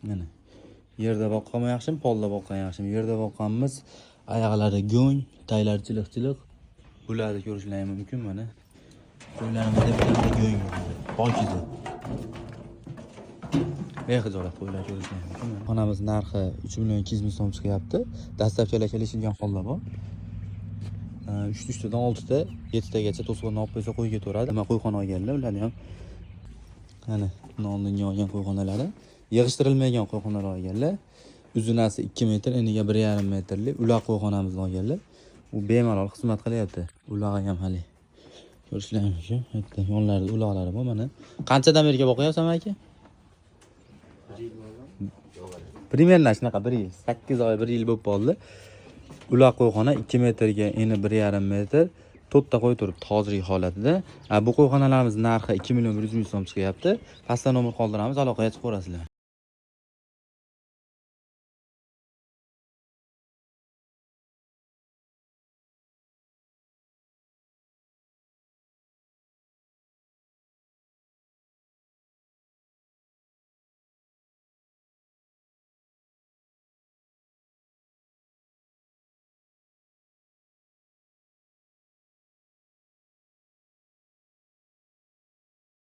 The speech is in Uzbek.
Mana yerda boqqan yaxshimi, polda boqqan yaxshimi? Yerda boqqanimiz oyoqlari go'ng, taylar chiliq-chiliq. Bularni ko'rishlaring mumkin mana. Qo'ylarimizda bitta go'ng, pokiza. Bexijolat qo'ylar ko'rishlaring mumkin. Xonamiz narxi 3 200 so'm chiqyapti. Dastlabki kelishilgan holda bor. 3tadan 6ta, 7tagacha to'siqni olib qo'ysa qo'yga to'radi. Nima qo'yxona olganlar, ularni ham mana nonni olgan qo'yxonalari, yig'ishtirilmagan qo'yxonalar olganlar. Uzunasi 2 metr, eniga 1,5 metrlik uloq qo'yxonamizni olganlar. U bemalol xizmat qilyapti. Ulog'i ham hali. Ko'rishlaring mumkin. Bitta yonlarida uloqlari bor mana. Qanchadan beri boqyapsan aka? Примерно shunaqa 1 yil, 8 oy 1 yil bo'lib qoldi. Uloq qo'yxona 2 metrga eni 1,5 metr. 4 ta qo'y turibdi hozirgi holatida. Bu qo'yxonalarimiz narxi 2 100 ming so'm chiqyapti. Pastda nomer qoldiramiz, aloqaga chiqaverasizlar.